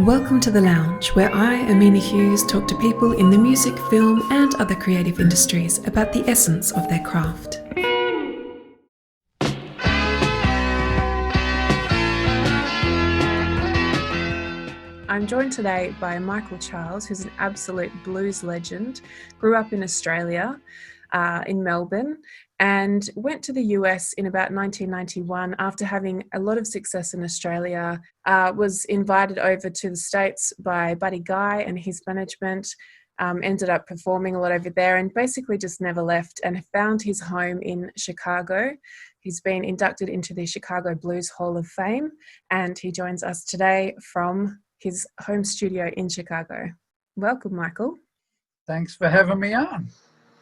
Welcome to The Lounge, where I, Aminah Hughes, talk to people in the music, film, and other creative industries about the essence of their craft. I'm joined today by Michael Charles, who's an absolute blues legend, grew up in Australia, in Melbourne, and went to the US in about 1991 after having a lot of success in Australia, was invited over to the States by Buddy Guy and his management, ended up performing a lot over there and basically just never left and found his home in Chicago. He's been inducted into the Chicago Blues Hall of Fame, and he joins us today from his home studio in Chicago. Welcome, Michael. Thanks for having me on.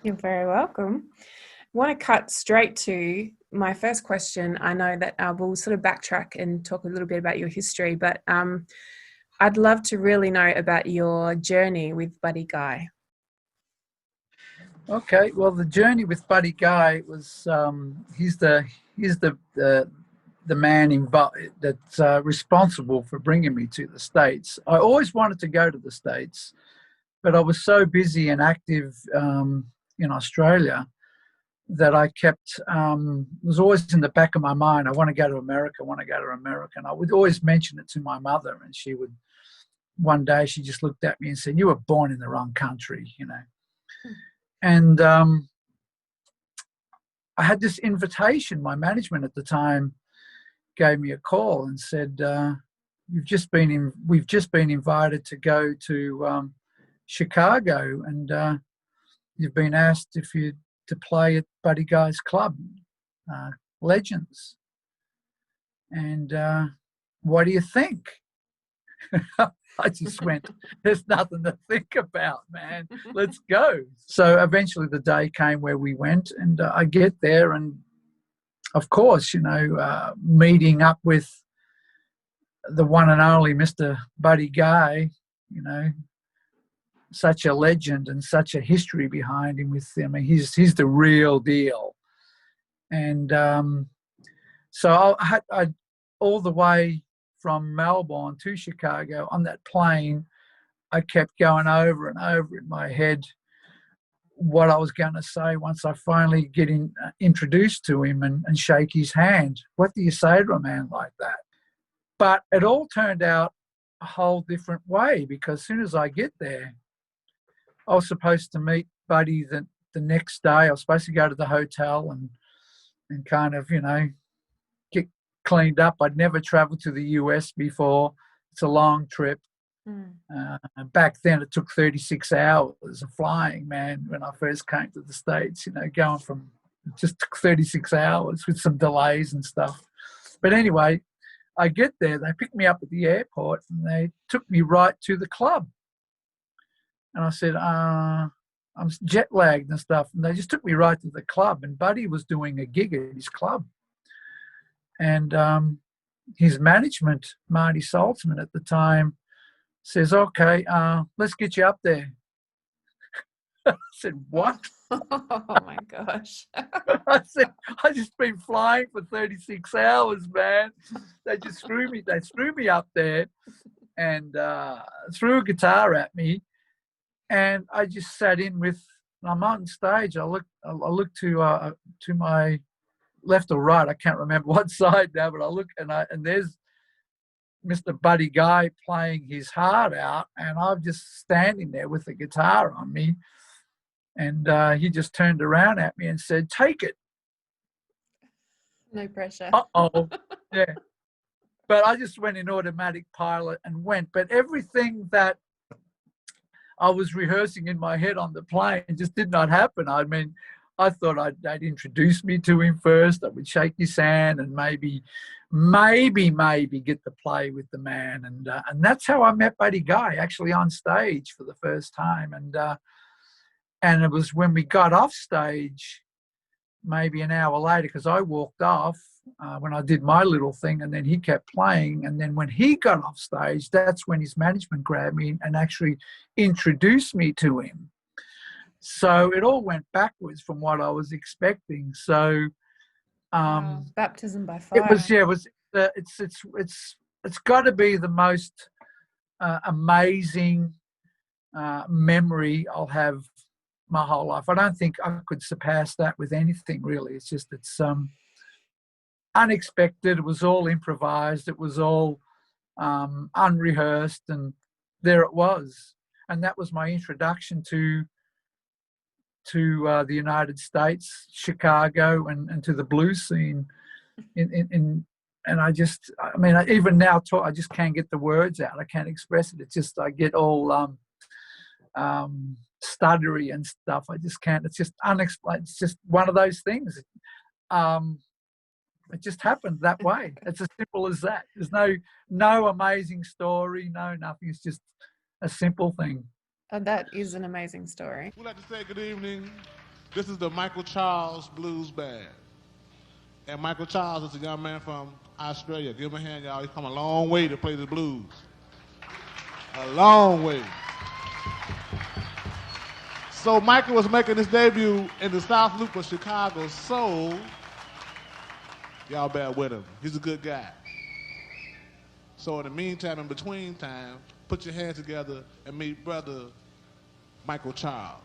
You're very welcome. I want to cut straight to my first question. I know that we'll sort of backtrack and talk a little bit about your history, but I'd love to really know about your journey with Buddy Guy. Okay, well, the journey with Buddy Guy was he's the man that's responsible for bringing me to the States. I always wanted to go to the States, but I was so busy and active in Australia that I kept, was always in the back of my mind, I want to go to America, And I would always mention it to my mother, and she would, one day she just looked at me and said, "You were born in the wrong country," you know. And I had this invitation. My management at the time gave me a call and said, we've just been invited to go to Chicago, and you've been asked to play at Buddy Guy's club, Legends. And what do you think? I just went, there's nothing to think about, man. Let's go. So eventually the day came where we went, and I get there, and of course, meeting up with the one and only Mr. Buddy Guy, such a legend and such a history behind him with him. I mean, he's the real deal. And so I all the way from Melbourne to Chicago on that plane, I kept going over and over in my head what I was going to say once I finally get introduced to him and shake his hand. What do you say to a man like that? But it all turned out a whole different way, because as soon as I get there, I was supposed to meet Buddy the next day. I was supposed to go to the hotel and kind of, get cleaned up. I'd never traveled to the US before. It's a long trip. Back then it took 36 hours of flying, man, when I first came to the States, going from, it just took 36 hours with some delays and stuff. But anyway, I get there, they picked me up at the airport and they took me right to the club. And I said, I'm jet lagged and stuff. And they just took me right to the club. And Buddy was doing a gig at his club. And his management, Marty Saltzman at the time, says, "Okay, let's get you up there." I said, "What?" Oh my gosh. I said, "I just been flying for 36 hours, man. They just threw me up there and threw a guitar at me. And I just sat in I'm on stage. I look to my left or right. I can't remember what side now, but I look and there's Mr. Buddy Guy playing his heart out, and I'm just standing there with the guitar on me. And he just turned around at me and said, "Take it." No pressure. Uh-oh. Yeah. But I just went in automatic pilot and went. But everything that I was rehearsing in my head on the plane just did not happen. I mean, I thought they'd introduce me to him first. I would shake his hand and maybe get to play with the man. And that's how I met Buddy Guy, actually on stage for the first time. And it was when we got off stage, maybe an hour later, because I walked off when I did my little thing, and then he kept playing. And then when he got off stage, that's when his management grabbed me and actually introduced me to him. So it all went backwards from what I was expecting. So wow. Baptism by fire. It's got to be the most amazing memory I'll have my whole life. I don't think I could surpass that with anything, really. It's just, it's unexpected. It was all improvised. It was all unrehearsed, and there it was. And that was my introduction to the United States, Chicago, and to the blues scene. And I mean, even now, I just can't get the words out. I can't express it. It's just, I get all stuttery and stuff. I just can't. It's just unexplained. It's just one of those things. It just happened that way. It's as simple as that. There's no amazing story, no nothing. It's just a simple thing. Oh, that is an amazing story. We'd like to say good evening. This is the Michael Charles Blues Band. And Michael Charles is a young man from Australia. Give him a hand, y'all. He's come a long way to play the blues. A long way. So Michael was making his debut in the South Loop of Chicago Soul. Y'all bear with him. He's a good guy. So in the meantime, in between time, put your hands together and meet brother Michael Charles.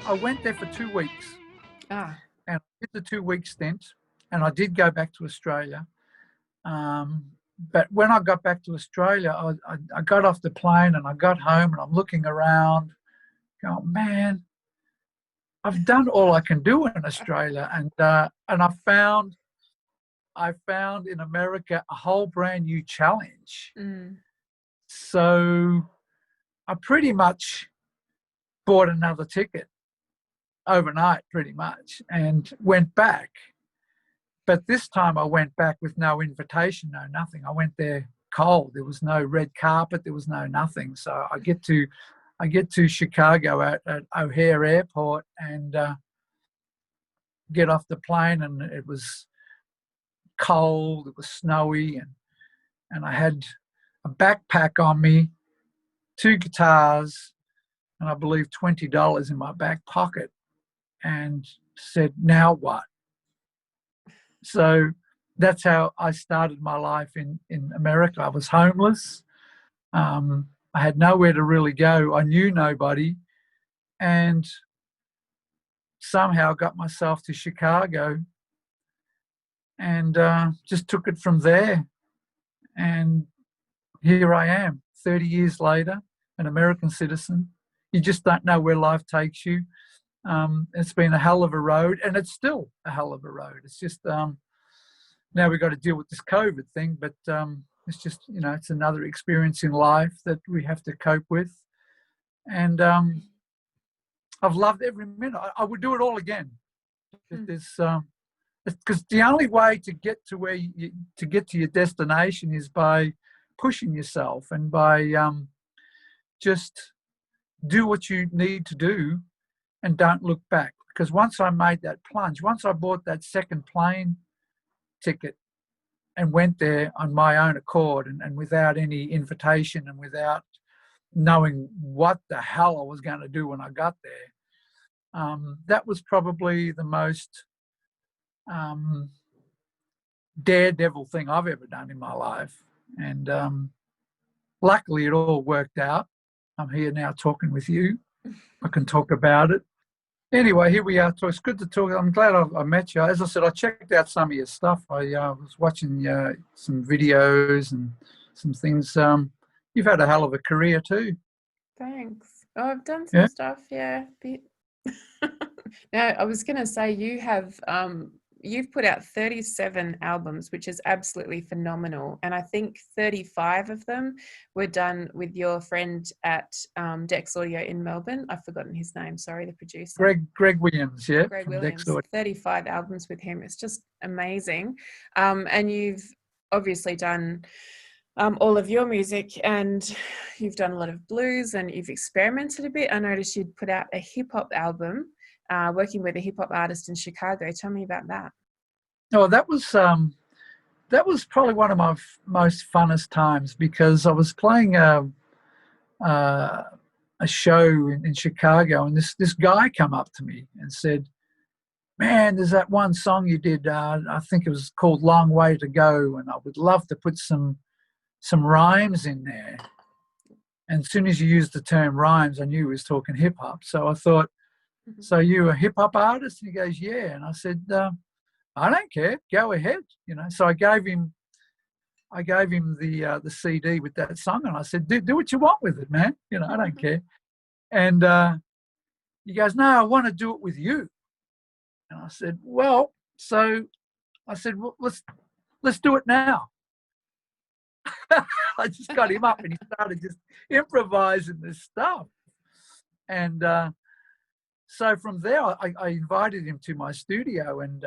I went there for 2 weeks. Ah. And I did the 2-week stint, and I did go back to Australia. But when I got back to Australia, I got off the plane and I got home, and I'm looking around, going, man, I've done all I can do in Australia, and I found in America a whole brand new challenge. So I pretty much bought another ticket overnight, pretty much, and went back. But this time I went back with no invitation, no nothing. I went there cold. There was no red carpet. There was no nothing. So I get to Chicago at O'Hare Airport and get off the plane, and it was cold. It was snowy, and I had a backpack on me, 2 guitars, and I believe $20 in my back pocket, and said, now what? So that's how I started my life in America. I was homeless. I had nowhere to really go. I knew nobody, and somehow got myself to Chicago, and just took it from there. And here I am, 30 years later, an American citizen. You just don't know where life takes you. It's been a hell of a road, and it's still a hell of a road. It's just now we've got to deal with this COVID thing, but it's just, it's another experience in life that we have to cope with. And I've loved every minute. I would do it all again. Because the only way to get to your destination is by pushing yourself, and by just do what you need to do and don't look back. Because once I made that plunge, once I bought that second plane ticket and went there on my own accord, and without any invitation, and without knowing what the hell I was going to do when I got there, that was probably the most daredevil thing I've ever done in my life. And luckily it all worked out. I'm here now talking with you. I can talk about it. Anyway, here we are. So it's good to talk. I'm glad I met you. As I said, I checked out some of your stuff. I was watching some videos and some things. You've had a hell of a career too. Thanks. Oh, I've done some stuff, yeah. Now, I was going to say, you've put out 37 albums, which is absolutely phenomenal. And I think 35 of them were done with your friend at Dex Audio in Melbourne. I've forgotten his name, sorry, the producer. Greg Williams, yeah. Greg Williams, 35 albums with him. It's just amazing. And you've obviously done all of your music, and you've done a lot of blues, and you've experimented a bit. I noticed you'd put out a hip-hop album. working with a hip-hop artist in Chicago. Tell me about that. Oh, that was probably one of my most funnest times, because I was playing a show in Chicago, and this guy come up to me and said, "Man, there's that one song you did. I think it was called Long Way to Go, and I would love to put some rhymes in there." And as soon as you used the term rhymes, I knew he was talking hip hop. So I thought, "So you a hip hop artist?" And he goes, "Yeah." And I said, "I don't care. Go ahead." So I gave him the CD with that song, and I said, "Do what you want with it, man. I don't care." And he goes, "No, I want to do it with you." And I said, "Well," well, let's do it now. I just got him up, and he started just improvising this stuff. And so from there, I invited him to my studio, and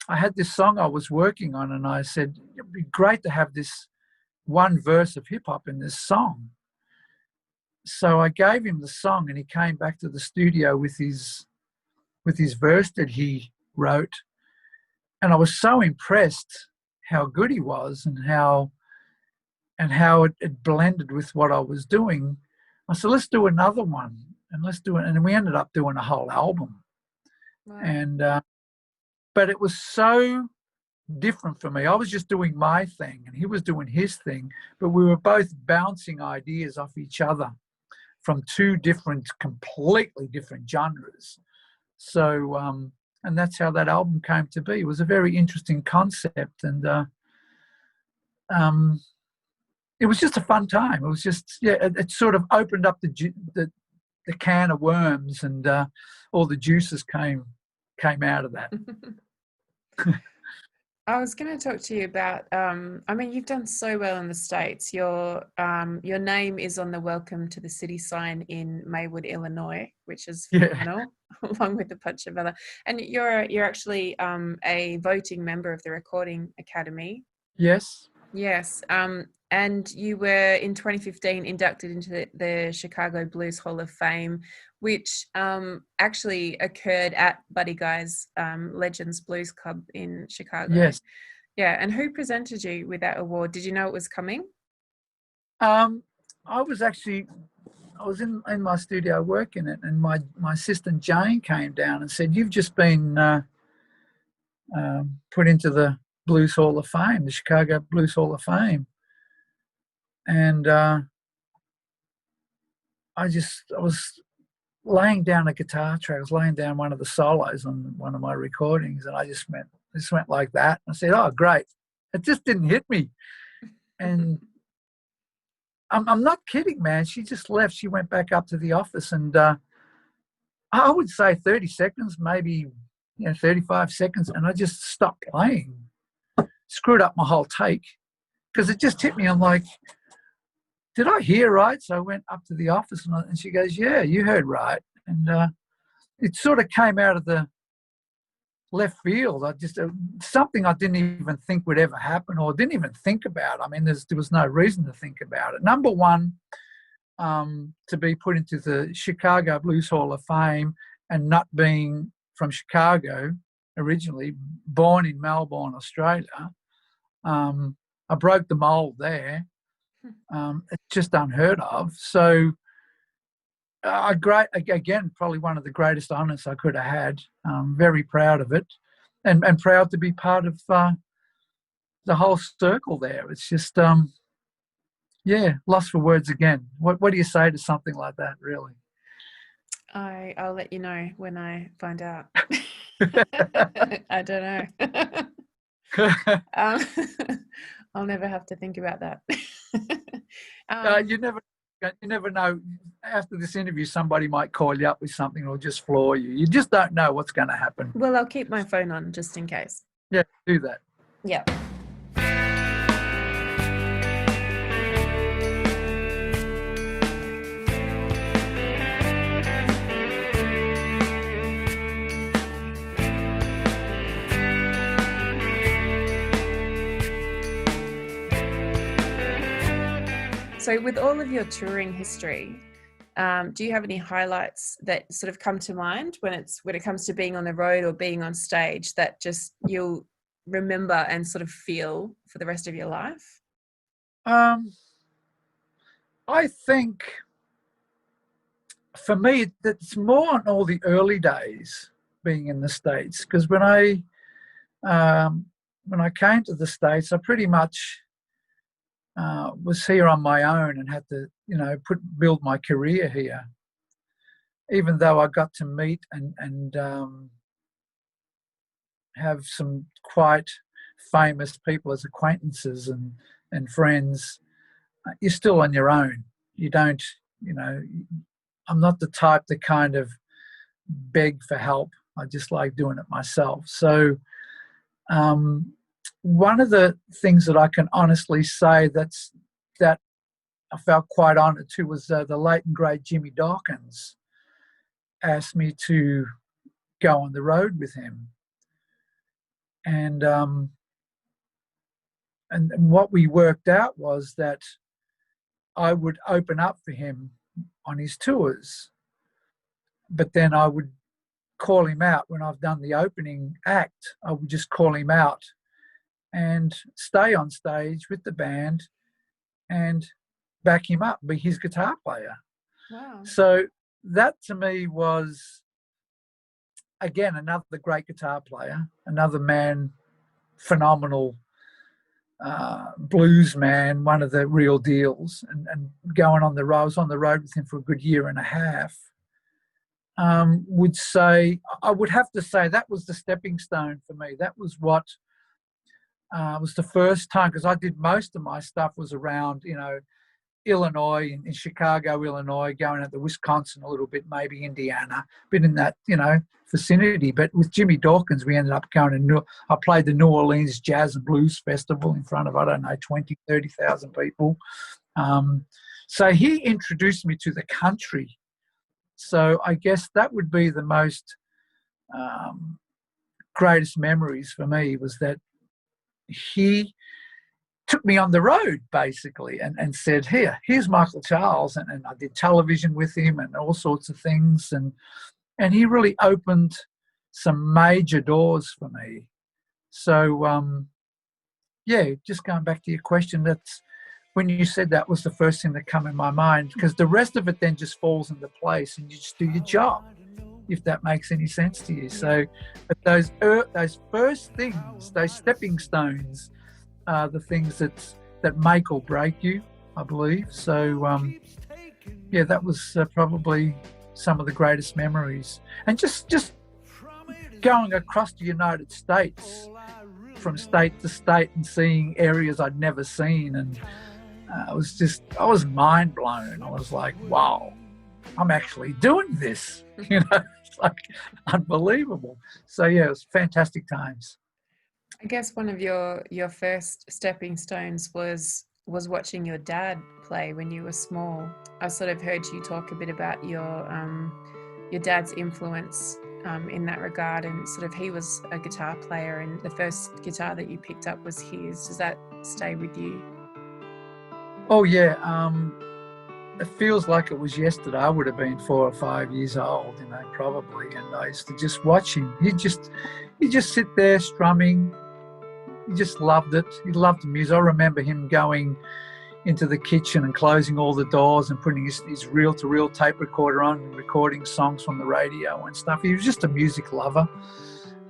I had this song I was working on, and I said, "It'd be great to have this one verse of hip hop in this song." So I gave him the song, and he came back to the studio with his verse that he wrote. And I was so impressed how good he was, and how it blended with what I was doing. I said, "Let's do another one, and let's do it." And we ended up doing a whole album. Wow. And but it was so different for me. I was just doing my thing, and he was doing his thing, but we were both bouncing ideas off each other from two completely different genres. So, and that's how that album came to be. It was a very interesting concept, and it was just a fun time. It was just, it sort of opened up the can of worms, and all the juices came out of that. I was going to talk to you about, you've done so well in the States. Your name is on the Welcome to the City sign in Maywood, Illinois, which is phenomenal, along with a bunch of other. And you're actually a voting member of the Recording Academy. Yes. Yes. And you were in 2015 inducted into the Chicago Blues Hall of Fame, which actually occurred at Buddy Guy's Legends Blues Club in Chicago. Yes. Yeah. And who presented you with that award? Did you know it was coming? I was in my studio working it, and my assistant Jane came down and said, "You've just been put into the Blues Hall of Fame, the Chicago Blues Hall of Fame." And I was laying down a guitar track. I was laying down one of the solos on one of my recordings, and I just went like that. I said, "Oh, great." It just didn't hit me. And I'm not kidding, man. She just left. She went back up to the office, and I would say 30 seconds, maybe 35 seconds, and I just stopped playing. Screwed up my whole take, because it just hit me. I'm like, "Did I hear right?" So I went up to the office, and she goes, "Yeah, you heard right." And it sort of came out of the left field. Something I didn't even think would ever happen, or didn't even think about. I mean, there was no reason to think about it. Number one, to be put into the Chicago Blues Hall of Fame, and not being from Chicago originally, born in Melbourne, Australia. I broke the mold there. It's just unheard of. So again, probably one of the greatest honours I could have had. Very proud of it, and proud to be part of the whole circle there. It's just, lost for words again. What do you say to something like that, really? I'll let you know when I find out. I don't know. I'll never have to think about that. You never know. After this interview, somebody might call you up with something or just floor you. You just don't know what's going to happen. Well, I'll keep my phone on just in case. Yeah, do that. Yeah. So with all of your touring history, Do you have any highlights that sort of come to mind when it comes to being on the road or being on stage that just you'll remember and sort of feel for the rest of your life? I think for me, it's more on all the early days being in the States, because when I came to the States, I pretty much was here on my own and had to, build my career here. Even though I got to meet and have some quite famous people as acquaintances and friends, you're still on your own. You don't, I'm not the type to kind of beg for help. I just like doing it myself. So one of the things that I can honestly say that I felt quite honoured to was the late and great Jimmy Dawkins asked me to go on the road with him. And what we worked out was that I would open up for him on his tours, but then I would call him out when I've done the opening act. I would just call him out and stay on stage with the band and back him up, be his guitar player. Wow. So that to me was, again, another great guitar player, another man, phenomenal blues man, one of the real deals, and going on the road. I was on the road with him for a good year and a half. I would have to say that was the stepping stone for me. That was what was the first time, because I did most of my stuff was around, Illinois, in Chicago, Illinois, going out to Wisconsin a little bit, maybe Indiana, been in that, vicinity. But with Jimmy Dawkins, we ended up going to I played the New Orleans Jazz and Blues Festival in front of, 30,000 people. So he introduced me to the country. So I guess that would be the most greatest memories for me, was that he took me on the road basically and said, here's Michael Charles. And I did television with him and all sorts of things. And he really opened some major doors for me. So, just going back to your question, that's when you said that was the first thing that came in my mind, because the rest of it then just falls into place and you just do your job, if that makes any sense to you. So but those first things, those stepping stones, are the things that make or break you, I believe. So, that was probably some of the greatest memories. And just going across the United States, from state to state, and seeing areas I'd never seen. And I was mind blown. I was like, wow, I'm actually doing this. It's like unbelievable. So, it was fantastic times. I guess one of your first stepping stones was watching your dad play when you were small. I sort of heard you talk a bit about your dad's influence in that regard, and sort of he was a guitar player, and the first guitar that you picked up was his. Does that stay with you? Oh yeah, it feels like it was yesterday. I would have been 4 or 5 years old, probably, and I used to just watch him. He'd just sit there strumming. He just loved it. He loved the music. I remember him going into the kitchen and closing all the doors and putting his reel-to-reel tape recorder on and recording songs from the radio and stuff. He was just a music lover.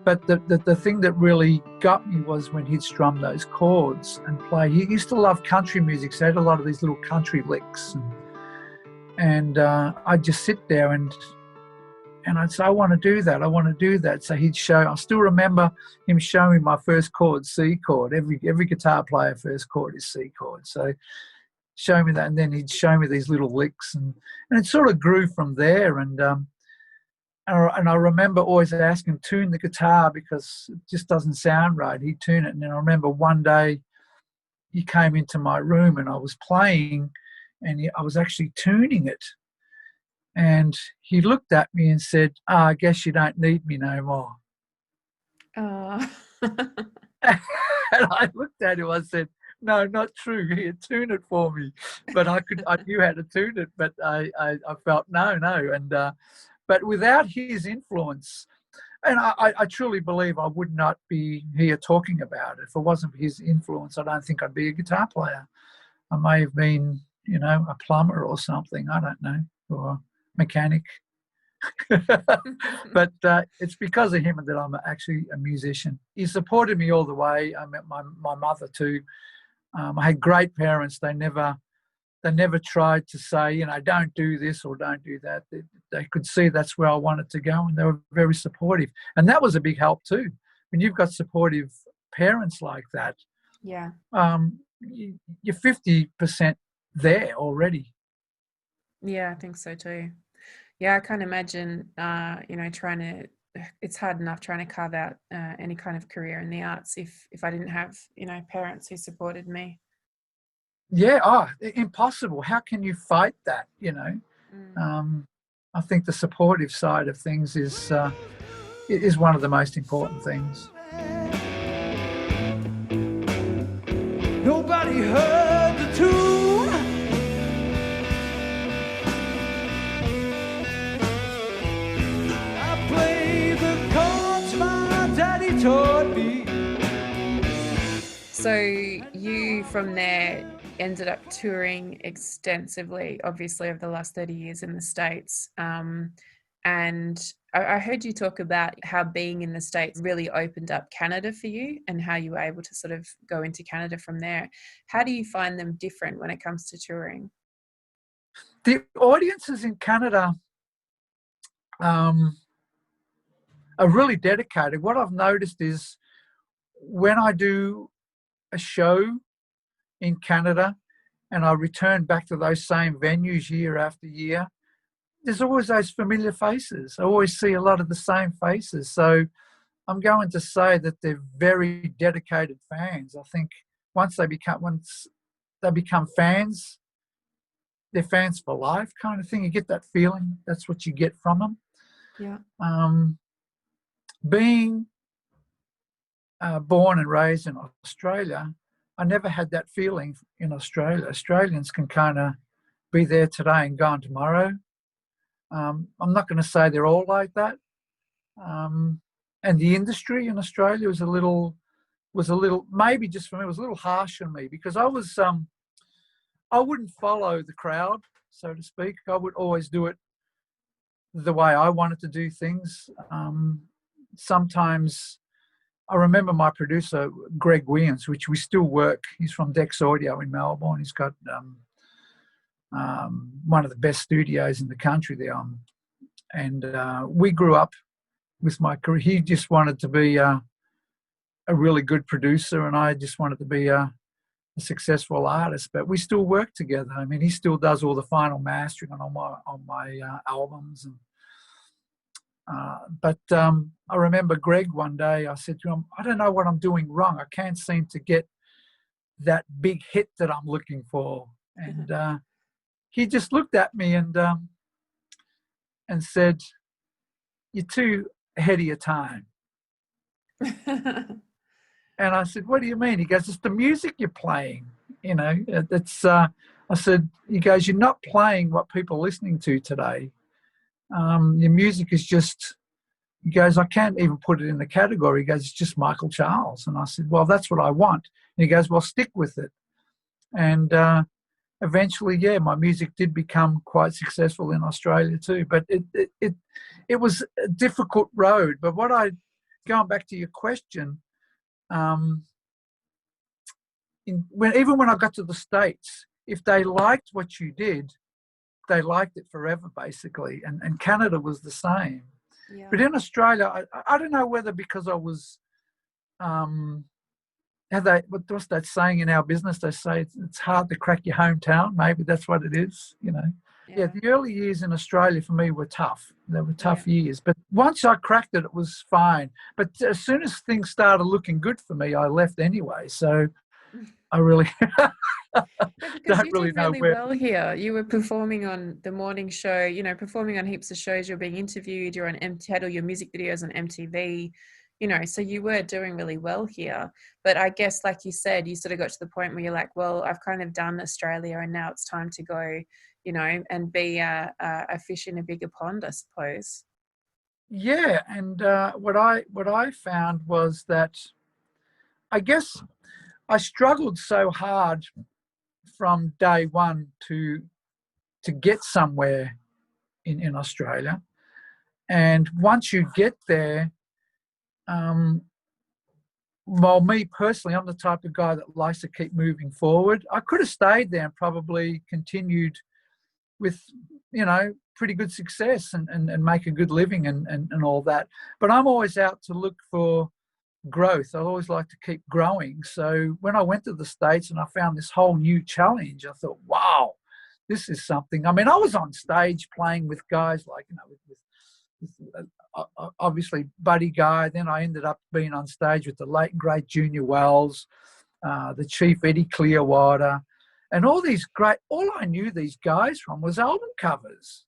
But the thing that really got me was when he'd strum those chords and play. He used to love country music, so he had a lot of these little country licks. And I'd just sit there and I'd say, I want to do that. So he'd show, I still remember him showing me my first chord, C chord. Every guitar player first chord is C chord. So show me that, and then he'd show me these little licks, and it sort of grew from there. And I remember always asking him, tune the guitar, because it just doesn't sound right. He'd tune it. And then I remember one day he came into my room and I was playing, and I was actually tuning it. And he looked at me and said, I guess you don't need me no more. Oh. And I looked at him, I said, No, not true. He'd tune it for me, but I knew how to tune it, but I felt no. And, but without his influence, and I truly believe I would not be here talking about it. If it wasn't for his influence, I don't think I'd be a guitar player. I may have been, a plumber or something. I don't know, or mechanic. But it's because of him that I'm actually a musician. He supported me all the way. I met my mother too. I had great parents. They never tried to say, don't do this or don't do that. They could see that's where I wanted to go, and they were very supportive. And that was a big help too. When you've got supportive parents like that, yeah, you're 50% there already. Yeah, I think so too. Yeah, I can't imagine, it's hard enough trying to carve out any kind of career in the arts if I didn't have, parents who supported me. Yeah, impossible. How can you fight that, I think the supportive side of things is one of the most important things. Nobody heard the tune. I play the chords my daddy taught me. So you from there ended up touring extensively, obviously, over the last 30 years in the States. And I heard you talk about how being in the States really opened up Canada for you and how you were able to sort of go into Canada from there. How do you find them different when it comes to touring? The audiences in Canada are really dedicated. What I've noticed is when I do a show in Canada and I return back to those same venues year after year, there's always those familiar faces. I always see a lot of the same faces. So I'm going to say that they're very dedicated fans. I think once they become fans, they're fans for life kind of thing. You get that feeling. That's what you get from them. Yeah. Being born and raised in Australia, I never had that feeling in Australia. Australians can kind of be there today and gone tomorrow. I'm not going to say they're all like that. And the industry in Australia was a little, maybe just for me, it was a little harsh on me because I wouldn't follow the crowd, so to speak. I would always do it the way I wanted to do things. Sometimes I remember my producer, Greg Williams, which we still work. He's from Dex Audio in Melbourne. He's got one of the best studios in the country there. And we grew up with my career. He just wanted to be a really good producer, and I just wanted to be a successful artist. But we still work together. I mean, he still does all the final mastering on my albums. And but I remember Greg one day, I said to him, I don't know what I'm doing wrong. I can't seem to get that big hit that I'm looking for. And he just looked at me and said, you're too ahead of your time. And I said, what do you mean? He goes, it's the music you're playing. It's, I said, he goes, you're not playing what people are listening to today. Your music is just, he goes, I can't even put it in the category. He goes, it's just Michael Charles. And I said, well, that's what I want. And he goes, well, stick with it. And eventually, yeah, my music did become quite successful in Australia too. But it was a difficult road. But going back to your question, even when I got to the States, if they liked what you did, they liked it forever, basically. And Canada was the same. Yeah. But in Australia, I don't know whether because I was, what's that saying in our business? They say it's hard to crack your hometown. Maybe that's what it is, Yeah, the early years in Australia for me were tough. They were tough years. But once I cracked it, it was fine. But as soon as things started looking good for me, I left anyway. So I really don't really know where. Well here. You were performing on the morning show, performing on heaps of shows. You're being interviewed. You're on had all your music videos on MTV. you know, so you were doing really well here. But I guess, like you said, you sort of got to the point where you're like, well, I've kind of done Australia and now it's time to go, you know, and be a fish in a bigger pond, I suppose. Yeah, and what I found was that I guess I struggled so hard from day one to get somewhere in Australia, and once you get there, um, well, me personally, I'm the type of guy that likes to keep moving forward. I could have stayed there and probably continued with, you know, pretty good success and make a good living and all that. But I'm always out to look for growth. I always like to keep growing. So when I went to the States and I found this whole new challenge, I thought, wow, this is something. I mean, I was on stage playing with guys like, you know, obviously Buddy Guy. Then I ended up being on stage with the late and great Junior Wells, the Chief Eddie Clearwater, and all these great, all I knew these guys from was album covers.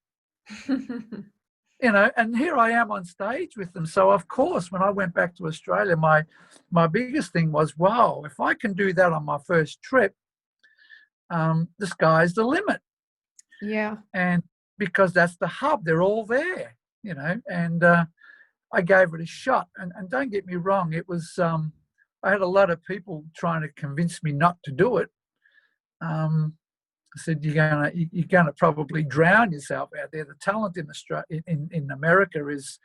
You know, and here I am on stage with them. So of course, when I went back to Australia, my biggest thing was, wow, if I can do that on my first trip, the sky's the limit. Yeah. And because that's the hub, they're all there, you know, and I gave it a shot. And don't get me wrong, it was, I had a lot of people trying to convince me not to do it. I said, you're gonna probably drown yourself out there. The talent in Australia, in America, is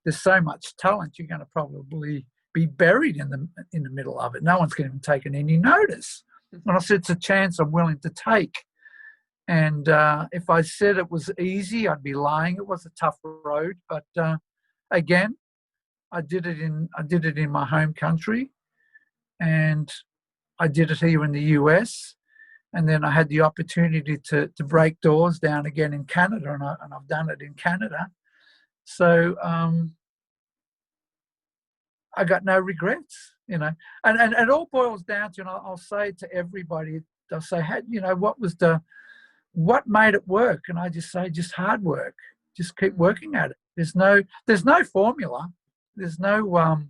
there's so much talent. You're going to probably be buried in the middle of it. No one's going to be taking any notice. And I said, it's a chance I'm willing to take. And if I said it was easy, I'd be lying. It was a tough road, but again, I did it in my home country, and I did it here in the US. And then I had the opportunity to break doors down again in Canada, and I've done it in Canada. So I got no regrets, you know. And it all boils down to, and I'll say to everybody, they'll say, you know, what made it work? And I just say, just hard work. Just keep working at it. There's no formula. There's no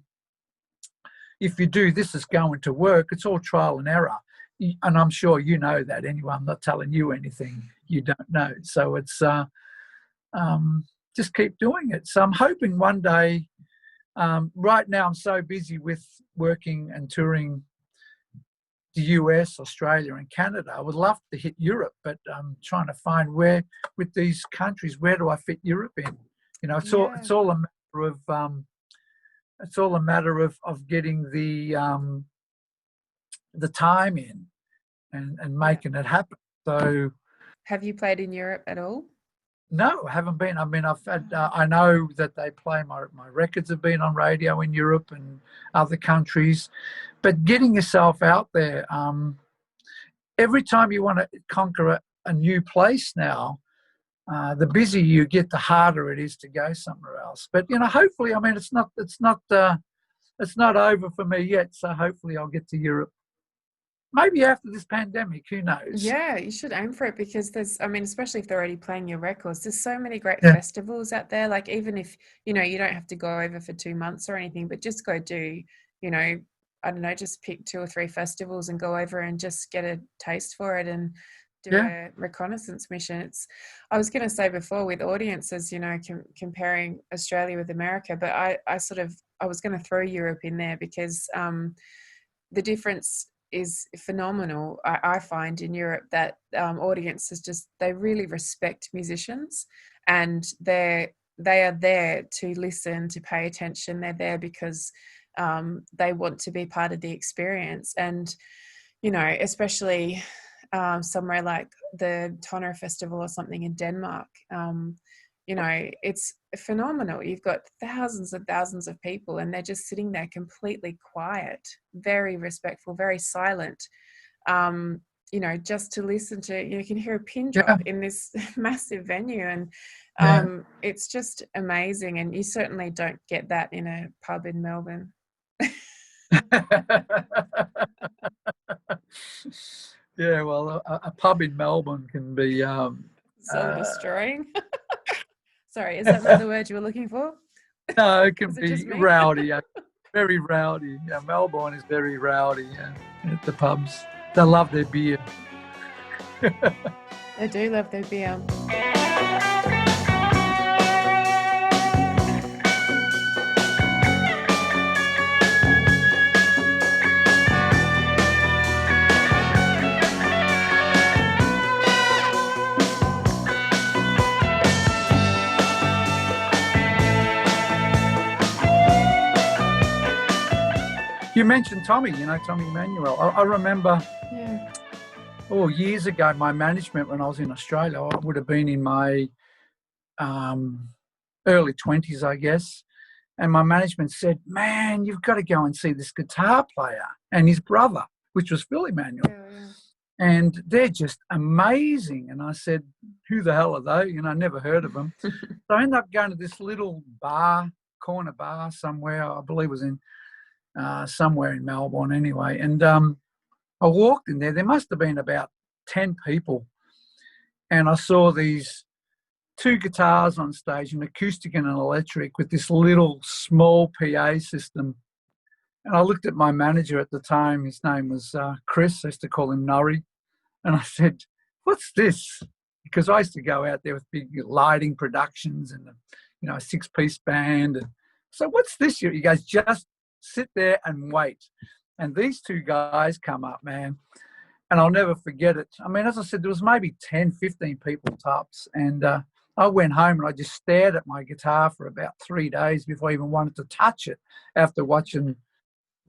if you do this, it's going to work. It's all trial and error. And I'm sure you know that anyway. I'm not telling you anything you don't know. So it's just keep doing it. So I'm hoping one day, right now I'm so busy with working and touring the US, Australia and Canada. I would love to hit Europe, but I'm trying to find where, with these countries, where do I fit Europe in? You know, it's all a matter of getting the time in and making it happen. So, have you played in Europe at all? No, I haven't been. I mean, I've had. I know that they play my records have been on radio in Europe and other countries, but getting yourself out there. Every time you want to conquer a new place now, the busier you get, the harder it is to go somewhere else. But you know, hopefully, I mean, it's not over for me yet. So hopefully, I'll get to Europe. Maybe after this pandemic, who knows? Yeah, you should aim for it, because I mean, especially if they're already playing your records, there's so many great festivals out there. Like, even if, you know, you don't have to go over for 2 months or anything, but just go do, you know, I don't know, just pick 2 or 3 festivals and go over and just get a taste for it and do a reconnaissance mission. I was going to say before, with audiences, you know, comparing Australia with America, but I was going to throw Europe in there, because the difference is phenomenal. I find in Europe that audiences they really respect musicians, and they are there to listen, to pay attention. They're there because they want to be part of the experience. And, you know, especially somewhere like the Tonner Festival or something in Denmark, you know, it's phenomenal. You've got thousands and thousands of people, and they're just sitting there completely quiet, very respectful, very silent, you know, just to listen to, you know, you can hear a pin drop in this massive venue. And it's just amazing. And you certainly don't get that in a pub in Melbourne. Yeah, well, a pub in Melbourne can be soul destroying. Sorry, is that not the word you were looking for? No, it can be rowdy. Very rowdy. Yeah, Melbourne is very rowdy, at the pubs. They love their beer. They do love their beer. You mentioned Tommy, Tommy Emmanuel. I remember Yeah. years ago, my management when I was in Australia, I would have been in my early 20s, I guess. And my management said, man, you've got to go and see this guitar player and his brother, which was Phil Emmanuel. Yeah. And they're just amazing. And I said, who the hell are they? I never heard of them. So I ended up going to this little corner bar somewhere, I believe it was in somewhere in Melbourne anyway. And I walked in there. There must have been about 10 people. And I saw these 2 guitars on stage, an acoustic and an electric, with this little small PA system. And I looked at my manager at the time. His name was Chris. I used to call him Norrie. And I said, what's this? Because I used to go out there with big lighting productions and, a 6-piece band. And so what's this? He goes, just sit there and wait. And these 2 guys come up, man. And I'll never forget it. I mean, as I said, there was maybe 10, 15 people tops. And I went home and I just stared at my guitar for about 3 days before I even wanted to touch it after watching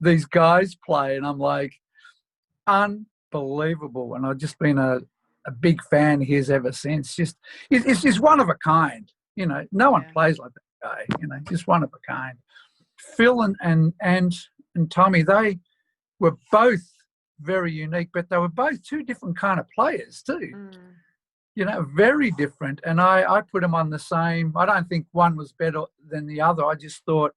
these guys play. And I'm like, unbelievable. And I've just been a big fan of his ever since. It's just one of a kind. No one plays like that guy, just one of a kind. Phil and Tommy, they were both very unique, but they were both 2 different kind of players too. Very different. And I put them on the same. I don't think one was better than the other. I just thought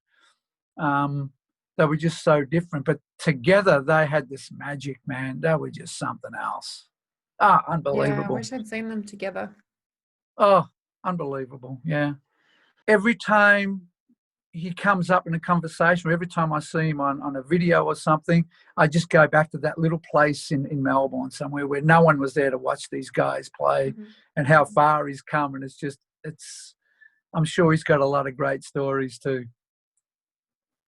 they were just so different. But together they had this magic, man. They were just something else. Unbelievable. Yeah, I wish I'd seen them together. Oh, unbelievable. Yeah. Every time he comes up in a conversation, or every time I see him on a video or something, I just go back to that little place in Melbourne somewhere where no one was there to watch these guys play, and how far he's come. And I'm sure he's got a lot of great stories too.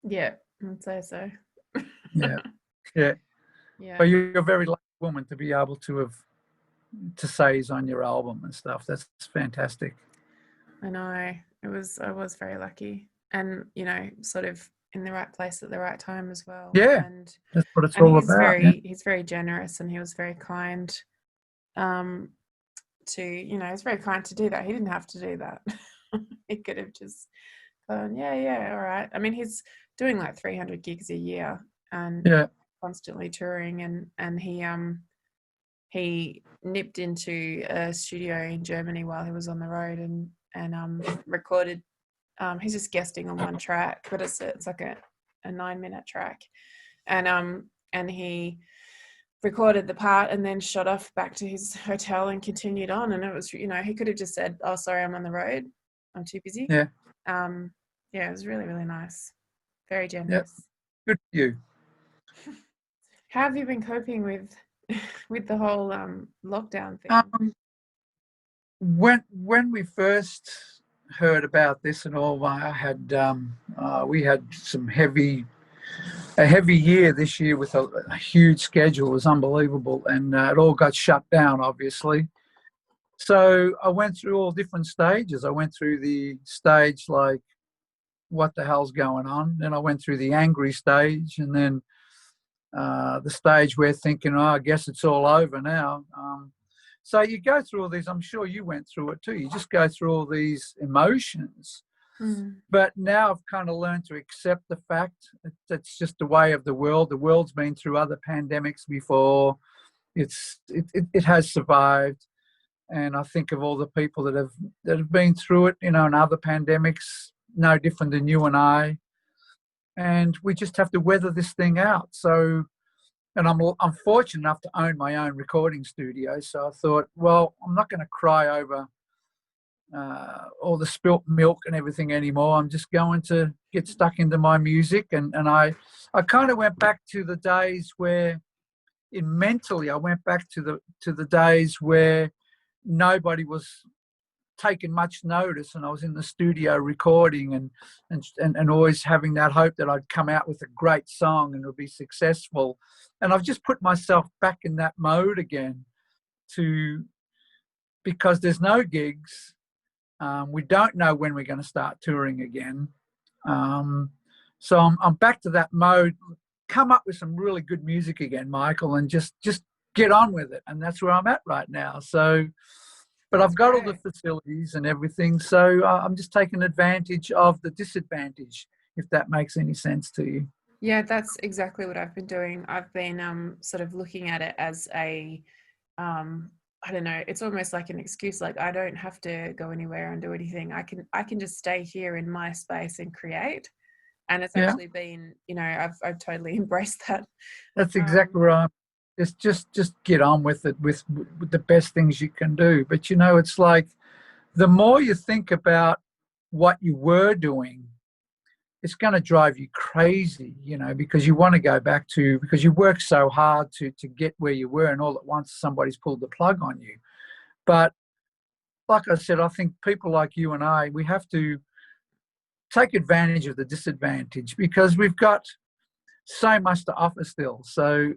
Yeah, I'd say so. Yeah. But you're a very lucky woman to be able to say he's on your album and stuff. That's fantastic. I know. I was very lucky. And, sort of in the right place at the right time as well. Yeah, and that's what it's all about. He's very generous, and he was very kind he's very kind to do that. He didn't have to do that. He could have just gone, yeah, all right. I mean, he's doing like 300 gigs a year and constantly touring, and he nipped into a studio in Germany while he was on the road and recorded. He's just guesting on one track, but it's like a 9-minute track, and he recorded the part and then shot off back to his hotel and continued on. And it was, he could have just said, "Oh, sorry, I'm on the road. I'm too busy." Yeah. It was really, really nice. Very generous. Yep. Good for you. How have you been coping with the whole lockdown thing? When we first heard about this and all, we had a heavy year this year with a huge schedule. It was unbelievable, and it all got shut down, obviously. So I went through all different stages. I went through the stage like, what the hell's going on? Then I went through the angry stage, and then the stage where thinking, I guess it's all over now. So you go through all these. I'm sure you went through it too. You just go through all these emotions. But now I've kind of learned to accept the fact that it's just the way of the world. The world's been through other pandemics before. It has survived. And I think of all the people that have been through it, and other pandemics, no different than you and I. And we just have to weather this thing out. So, and I'm fortunate enough to own my own recording studio. So I thought, well, I'm not going to cry over all the spilt milk and everything anymore. I'm just going to get stuck into my music, and I kind of went back to the days where, mentally, I went back to the days where nobody was taking much notice, and I was in the studio recording and always having that hope that I'd come out with a great song and it would be successful. And I've just put myself back in that mode again, because there's no gigs. We don't know when we're going to start touring again. So I'm back to that mode. Come up with some really good music again, Michael, and just get on with it. And that's where I'm at right now. So, but I've got all the facilities and everything. So I'm just taking advantage of the disadvantage, if that makes any sense to you. Yeah, that's exactly what I've been doing. I've been sort of looking at it as a, I don't know, it's almost like an excuse. Like, I don't have to go anywhere and do anything. I can just stay here in my space and create. And it's actually been, you know, I've totally embraced that. That's exactly right. It's just get on with it with the best things you can do. But, you know, it's like the more you think about what you were doing, it's going to drive you crazy, you know, because you want to go back to, because you worked so hard to get where you were, and all at once somebody's pulled the plug on you. But like I said, I think people like you and I, we have to take advantage of the disadvantage, because we've got so much to offer still. So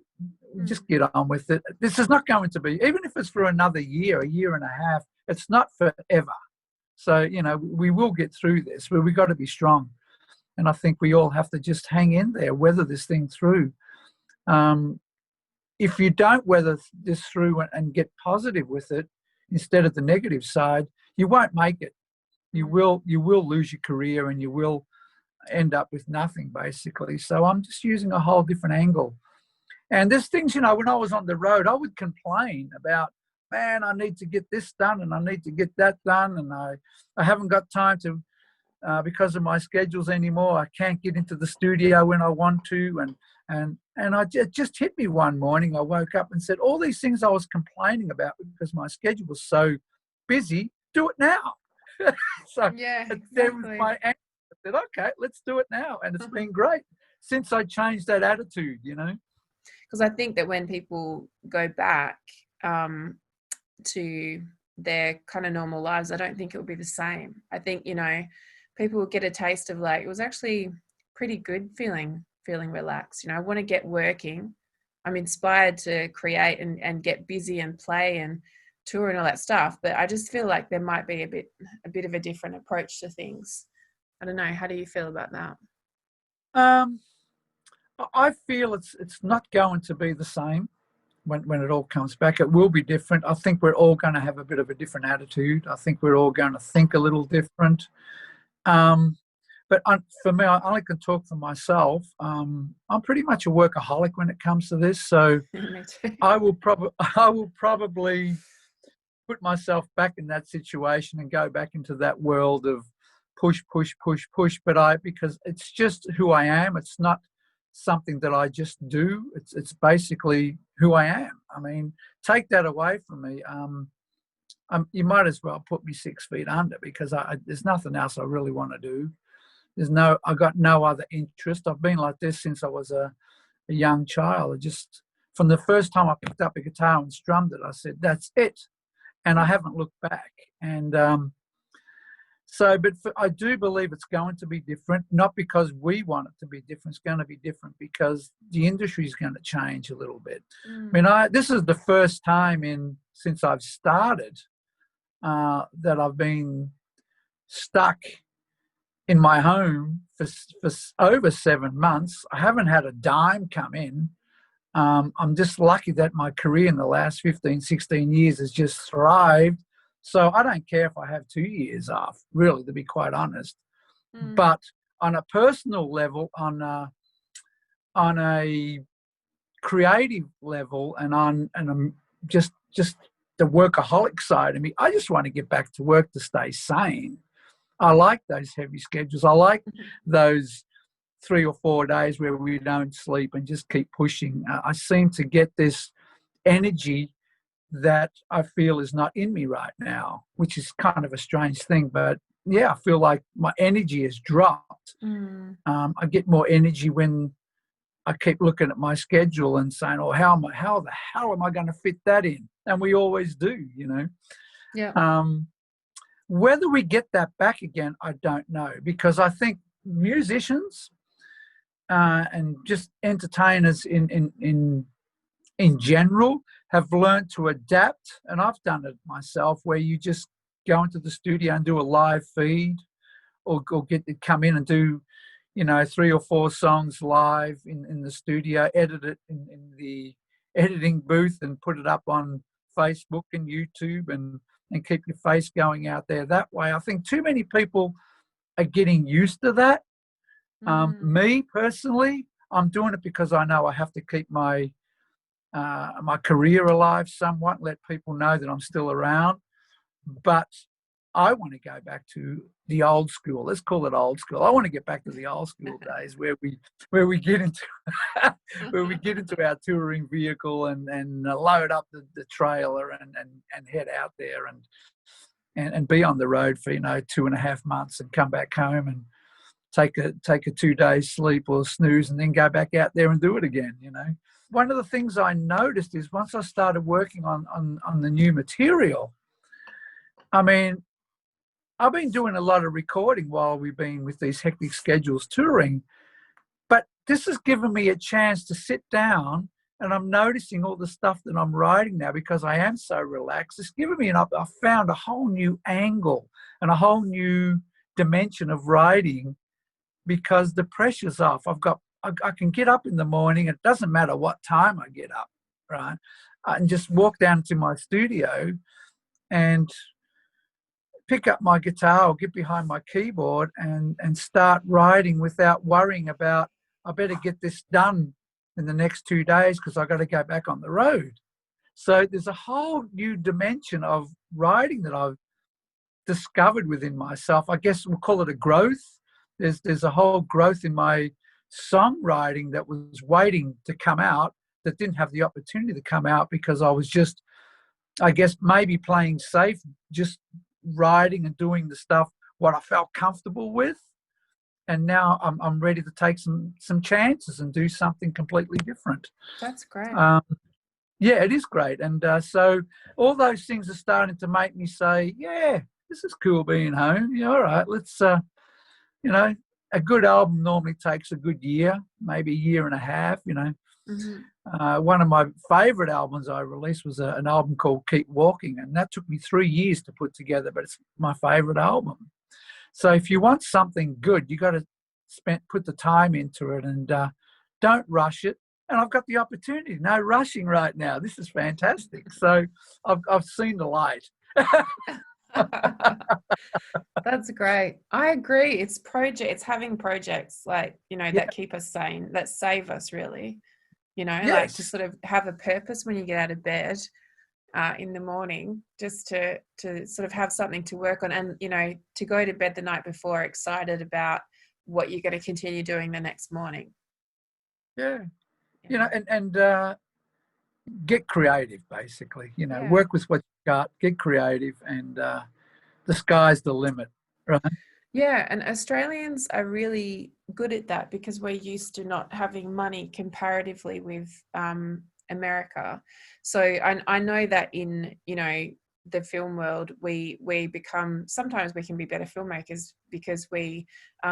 just get on with it. This is not going to be, even if it's for another year, a year and a half, it's not forever. So, you know, we will get through this, but we've got to be strong. And I think we all have to just hang in there, weather this thing through. If you don't weather this through and get positive with it instead of the negative side, you won't make it. You will lose your career, and you will end up with nothing, basically. So I'm just using a whole different angle. And there's things, you know, when I was on the road, I would complain about, man, I need to get this done and I need to get that done, and I haven't got time to, because of my schedules anymore. I can't get into the studio when I want to, and it just hit me one morning. I woke up and said, all these things I was complaining about because my schedule was so busy, do it now. So Yeah, there was exactly. my answer. I said, okay, let's do it now. And it's been great since I changed that attitude, you know. Because I think that when people go back to their kind of normal lives, I don't think it will be the same. I think, you know, people will get a taste of, like, it was actually pretty good feeling relaxed. You know, I want to get working. I'm inspired to create and get busy and play and tour and all that stuff. But I just feel like there might be a bit of a different approach to things. I don't know. How do you feel about that? I feel it's not going to be the same when it all comes back. It will be different. I think we're all going to have a bit of a different attitude. I think we're all going to think a little different. But for me, I only can talk for myself. I'm pretty much a workaholic when it comes to this. So Me too. I will probably put myself back in that situation and go back into that world of push. But because it's just who I am. It's not something that I just do. It's basically who I am. I mean, take that away from me. You might as well put me 6 feet under, because there's nothing else I really want to do. I got no other interest. I've been like this since I was a young child. From the first time I picked up a guitar and strummed it, I said, that's it. And I haven't looked back. And I do believe it's going to be different, not because we want it to be different. It's going to be different because the industry is going to change a little bit. I mean, this is the first time since I've started that I've been stuck in my home for over 7 months. I haven't had a dime come in. I'm just lucky that my career in the last 15, 16 years has just thrived. So I don't care if I have 2 years off, really, to be quite honest. But on a personal level, on a creative level, and just the workaholic side of me, I just want to get back to work to stay sane. I like those heavy schedules. I like those 3 or 4 days where we don't sleep and just keep pushing. I seem to get this energy that I feel is not in me right now, which is kind of a strange thing. But yeah, I feel like my energy has dropped. I get more energy when I keep looking at my schedule and saying, "Oh, how the hell am I going to fit that in?" And we always do, you know. Yeah. Whether we get that back again, I don't know, because I think musicians and just entertainers in general have learned to adapt, and I've done it myself, where you just go into the studio and do a live feed, or come in and do, you know, 3 or 4 songs live in the studio, edit it in the editing booth and put it up on Facebook and YouTube, and keep your face going out there that way. I think too many people are getting used to that. Me personally, I'm doing it because I know I have to keep my my career alive somewhat, let people know that I'm still around. But I want to go back to the old school. Let's call it old school. I want to get back to the old school days where we get into where we get into our touring vehicle and load up the trailer and head out there and be on the road for, you know, 2.5 months and come back home and take a 2 days sleep or snooze and then go back out there and do it again, you know. One of the things I noticed is once I started working on the new material, I mean, I've been doing a lot of recording while we've been with these hectic schedules touring, but this has given me a chance to sit down, and I'm noticing all the stuff that I'm writing now because I am so relaxed. It's given me I've found a whole new angle and a whole new dimension of writing because the pressure's off. I can get up in the morning. It doesn't matter what time I get up, right? And just walk down to my studio and pick up my guitar or get behind my keyboard and start writing without worrying about, I better get this done in the next 2 days because I've got to go back on the road. So there's a whole new dimension of writing that I've discovered within myself. I guess we'll call it a growth. There's a whole growth in my songwriting that was waiting to come out that didn't have the opportunity to come out because I was just, I guess, maybe playing safe, just writing and doing the stuff what I felt comfortable with. And now I'm ready to take some chances and do something completely different. That's great. Yeah, it is great. And so all those things are starting to make me say, yeah, this is cool being home. Yeah, all right, let's, you know, a good album normally takes a good year, maybe a year and a half, you know. One of my favourite albums I released was an album called Keep Walking, and that took me 3 years to put together, but it's my favourite album. So if you want something good, you got to put the time into it and don't rush it. And I've got the opportunity, no rushing right now. This is fantastic. So I've seen the light. That's great. I agree. It's having projects like, you know, that keep us sane, that save us really, you know, like to sort of have a purpose when you get out of bed in the morning, just to sort of have something to work on and, you know, to go to bed the night before excited about what you're going to continue doing the next morning. Yeah. You know, and get creative, basically, you know, work with what you got, get creative, and the sky's the limit, right? Yeah, and Australians are really good at that because we're used to not having money comparatively with America. So I know that in, you know, the film world, we become, sometimes we can be better filmmakers because we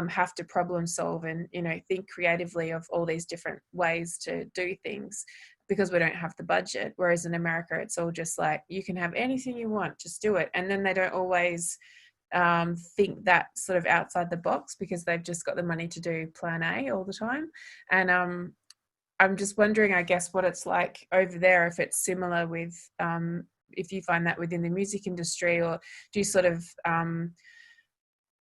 have to problem solve and, you know, think creatively of all these different ways to do things because we don't have the budget. Whereas in America, it's all just like, you can have anything you want, just do it. And then they don't always think that sort of outside the box because they've just got the money to do plan A all the time. And I'm just wondering, I guess, what it's like over there, if it's similar with, if you find that within the music industry, or do you sort of,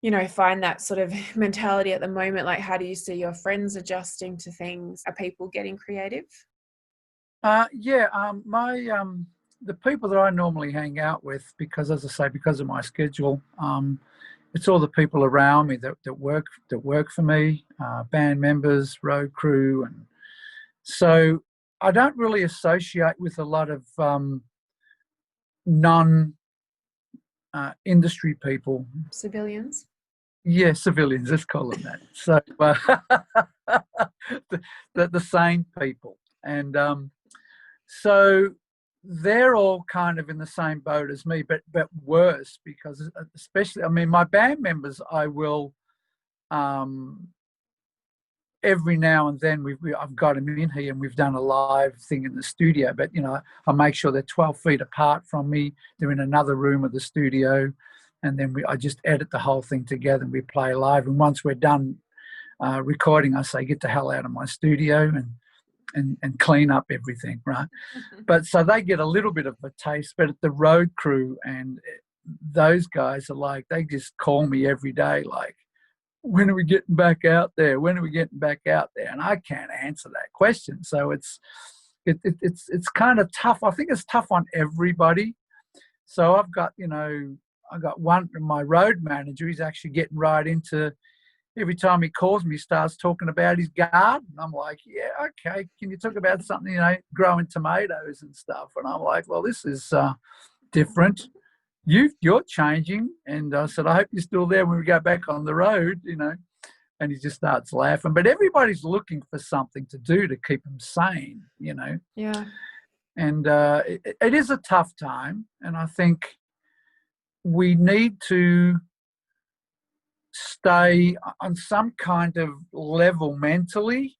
you know, find that sort of mentality at the moment? Like, how do you see your friends adjusting to things? Are people getting creative? The people that I normally hang out with, because, as I say, because of my schedule, it's all the people around me that work for me, band members, road crew, and so I don't really associate with a lot of non industry people. Civilians. Yeah, civilians, let's call them that. So the sane people. And so they're all kind of in the same boat as me, but worse, because especially, I mean, my band members, I will every now and then I've got them in here and we've done a live thing in the studio, but I make sure they're 12 feet apart from me. They're in another room of the studio, and then I just edit the whole thing together and we play live. And once we're done recording, I say, get the hell out of my studio and clean up everything, right? But so they get a little bit of a taste, but the road crew and those guys are like, they just call me every day, like, when are we getting back out there? When are we getting back out there? And I can't answer that question. So it's kind of tough. I think it's tough on everybody. So I've got, I got one, my road manager, he's actually getting right into, every time he calls me, he starts talking about his garden. I'm like, yeah, okay. Can you talk about something, growing tomatoes and stuff? And I'm like, well, this is different. You're changing. And I said, I hope you're still there when we go back on the road, And he just starts laughing. But everybody's looking for something to do to keep them sane, Yeah. And it is a tough time. And I think we need to stay on some kind of level mentally,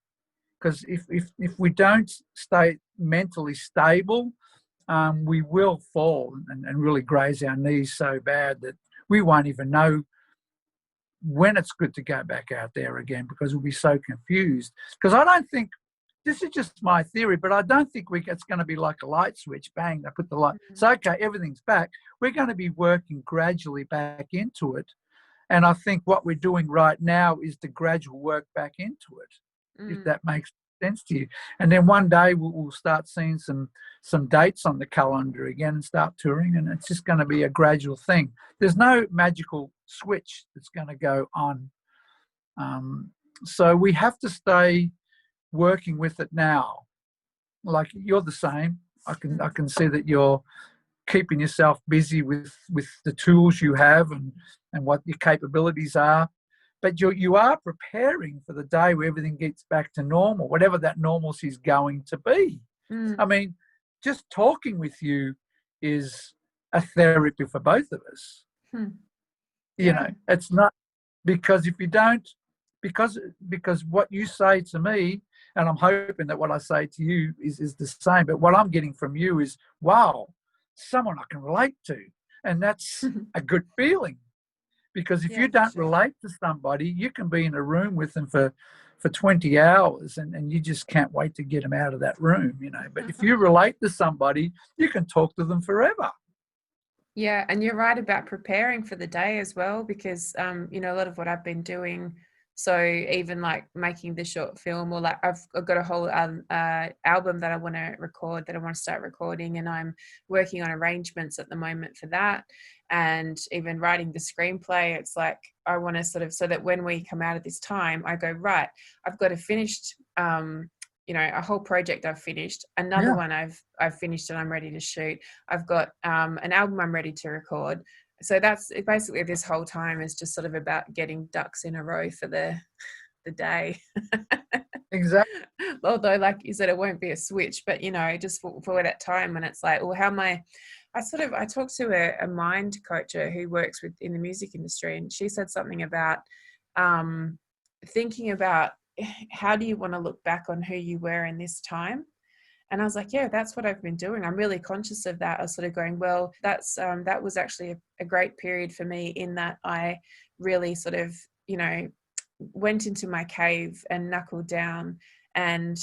because if we don't stay mentally stable, we will fall and really graze our knees so bad that we won't even know when it's good to go back out there again, because we'll be so confused. Because I don't think, this is just my theory, but I don't think it's going to be like a light switch, bang, they put the light. So, okay, everything's back. We're going to be working gradually back into it. And I think what we're doing right now is the gradual work back into it, if that makes sense to you. And then one day we'll start seeing some dates on the calendar again and start touring, and it's just going to be a gradual thing. There's no magical switch that's going to go on. So we have to stay working with it now. Like, you're the same. I can see that you're keeping yourself busy with the tools you have and what your capabilities are. But you are preparing for the day where everything gets back to normal, whatever that normalcy is going to be. I mean, just talking with you is a therapy for both of us. It's not, because if you don't, because what you say to me, and I'm hoping that what I say to you is the same, but what I'm getting from you is, wow, someone I can relate to. And that's a good feeling. Because if you don't relate to somebody, you can be in a room with them for 20 hours and you just can't wait to get them out of that room, But if you relate to somebody, you can talk to them forever. Yeah, and you're right about preparing for the day as well, because, a lot of what I've been doing, so even like making the short film, or like I've got a whole album that I want to record, that I want to start recording, and I'm working on arrangements at the moment for that. And even writing the screenplay, it's like I want to sort of, so that when we come out of this time, I go, right, I've got a finished, a whole project I've finished, another one I've finished and I'm ready to shoot. I've got an album I'm ready to record. So that's basically, this whole time is just sort of about getting ducks in a row for the day. Exactly. Although, like you said, it won't be a switch, but just for that time when it's like, well, how am I talked to a mind coacher who works in the music industry, and she said something about thinking about how do you want to look back on who you were in this time. And I was like, yeah, that's what I've been doing. I'm really conscious of that. I was sort of going, well, that's that was actually a great period for me, in that I really sort of, went into my cave and knuckled down and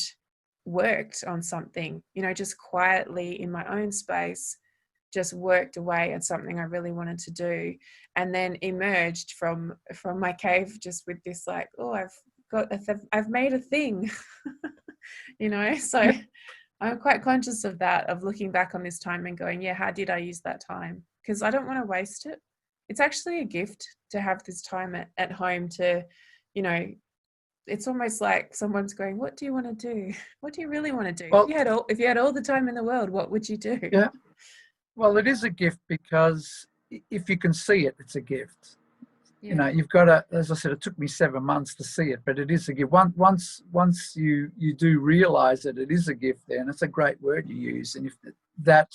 worked on something, just quietly in my own space, just worked away at something I really wanted to do, and then emerged from my cave just with this like, oh, I've made a thing, so I'm quite conscious of that, of looking back on this time and going, yeah, how did I use that time? Because I don't want to waste it. It's actually a gift to have this time at home to, it's almost like someone's going, what do you want to do? What do you really want to do? Well, if you had all the time in the world, what would you do? Yeah. Well, it is a gift because if you can see it, it's a gift. Yeah. You know, you've got to, as I said, it took me 7 months to see it, but it is a gift. Once you do realize that it is a gift there, and it's a great word you use, and if that,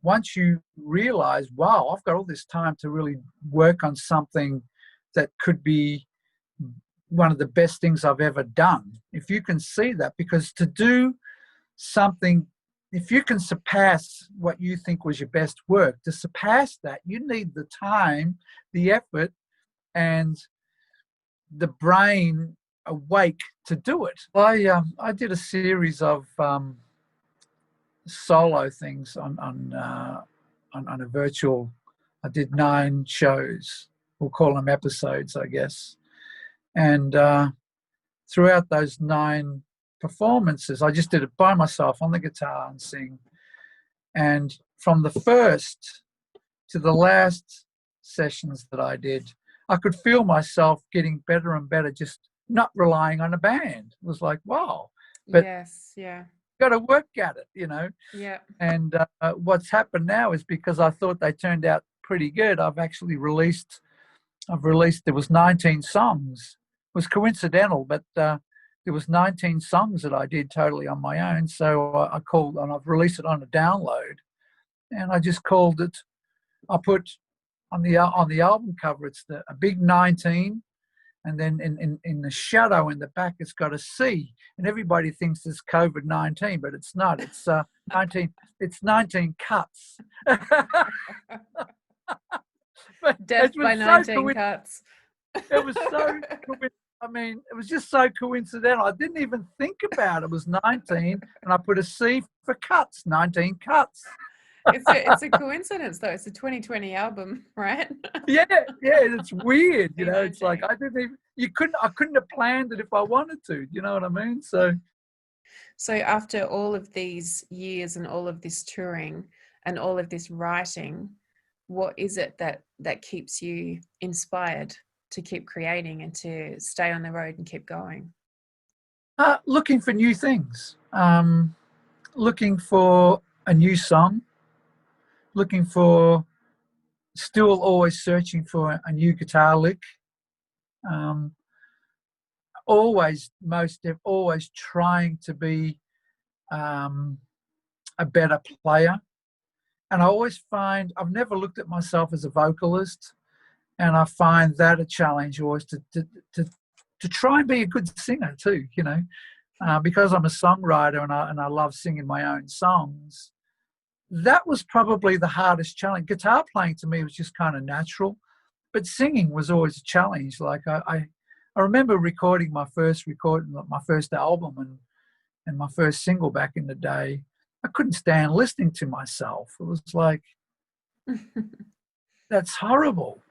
once you realize, wow, I've got all this time to really work on something that could be one of the best things I've ever done. If you can see that, because to do something, if you can surpass what you think was your best work, to surpass that, you need the time, the effort, and the brain awake to do it. I did a series of solo things on a virtual. I did 9 shows. We'll call them episodes, I guess. And throughout those 9 performances, I just did it by myself on the guitar and sing. And from the first to the last sessions that I did, I could feel myself getting better and better, just not relying on a band. It was like, wow. But yes, yeah. got to work at it, you know. Yeah. And what's happened now is because I thought they turned out pretty good, I've released, there was 19 songs. It was coincidental, but there was 19 songs that I did totally on my own. So I called, and I've released it on a download, and I just called it, I put on the album cover, it's a big 19, and then in the shadow in the back, it's got a C, and everybody thinks it's COVID-19, but it's not. It's 19. It's 19 cuts. But Death by 19 cuts. It was so. I mean, it was just so coincidental. I didn't even think about it. It was 19, and I put a C for cuts. 19 cuts. It's a coincidence, though. It's a 2020 album, right? Yeah, it's weird, you know. It's like I couldn't have planned it if I wanted to. You know what I mean? So after all of these years and all of this touring and all of this writing, what is it that keeps you inspired to keep creating and to stay on the road and keep going? Looking for new things. Looking for a new song. Looking for, still always searching for a new guitar lick. Always trying to be a better player. And I always find, I've never looked at myself as a vocalist, and I find that a challenge always to try and be a good singer too, you know, because I'm a songwriter and I love singing my own songs. That was probably the hardest challenge. Guitar playing to me was just kind of natural, but singing was always a challenge. Like I remember recording my first album and my first single back in the day. I couldn't stand listening to myself. It was like, that's horrible,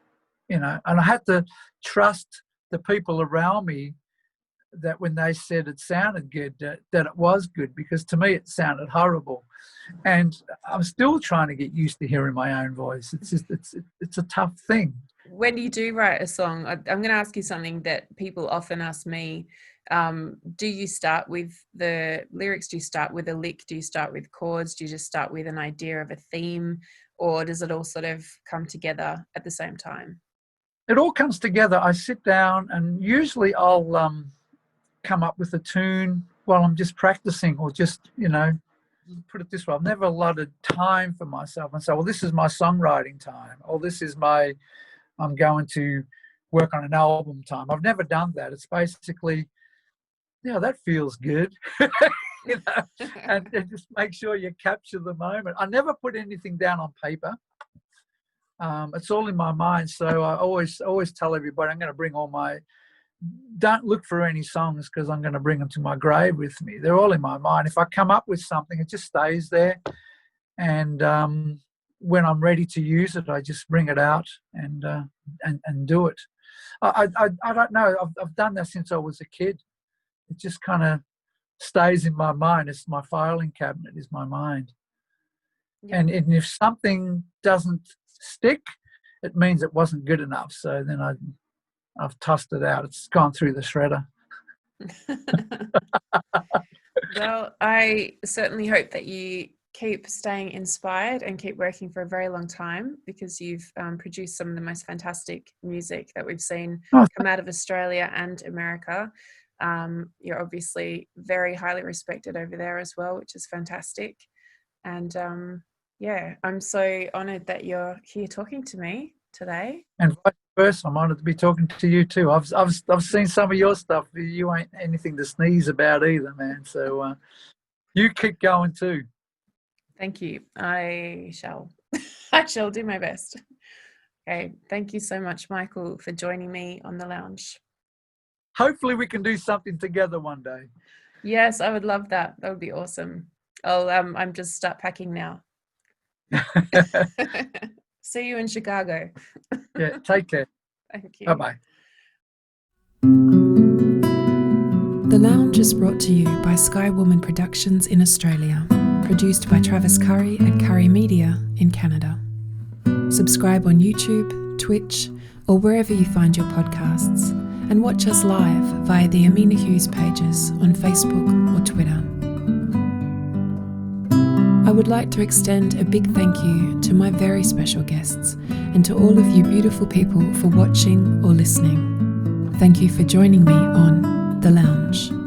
you know. And I had to trust the people around me that when they said it sounded good, that it was good, because to me it sounded horrible. And I'm still trying to get used to hearing my own voice. It's just it's a tough thing. When you do write a song, I'm going to ask you something that people often ask me. Do you start with the lyrics? Do you start with a lick? Do you start with chords? Do you just start with an idea of a theme? Or does it all sort of come together at the same time? It all comes together. I sit down and usually I'll come up with a tune while I'm just practicing, or just, you know, put it this way, I've never allotted time for myself and say, well, this is my songwriting time, or this is I'm going to work on an album time. I've never done that. It's basically, yeah, that feels good. You know, and just make sure you capture the moment. I never put anything down on paper. It's all in my mind. So I always tell everybody, I'm going to bring don't look for any songs, because I'm going to bring them to my grave with me. They're all in my mind. If I come up with something, it just stays there. And when I'm ready to use it, I just bring it out and do it. I don't know. I've done that since I was a kid. It just kind of stays in my mind. It's my filing cabinet is my mind. Yeah. And if something doesn't stick, it means it wasn't good enough. So then I've tossed it out. It's gone through the shredder. Well, I certainly hope that you keep staying inspired and keep working for a very long time, because you've produced some of the most fantastic music that we've seen come out of Australia and America. You're obviously very highly respected over there as well, which is fantastic. And yeah, I'm so honoured that you're here talking to me today. And vice versa, I'm honoured to be talking to you too. I've seen some of your stuff. You ain't anything to sneeze about either, man. So you keep going too. Thank you. I shall. I shall do my best. Okay. Thank you so much, Michael, for joining me on the lounge. Hopefully we can do something together one day. Yes, I would love that. That would be awesome. I'm just start packing now. See you in Chicago. Yeah, take care. Thank you. Bye-bye. The Lounge is brought to you by Sky Woman Productions in Australia, produced by Travis Curry at Curry Media in Canada. Subscribe on YouTube, Twitch, or wherever you find your podcasts, and watch us live via the Aminah Hughes pages on Facebook or Twitter. I would like to extend a big thank you to my very special guests and to all of you beautiful people for watching or listening. Thank you for joining me on The Lounge.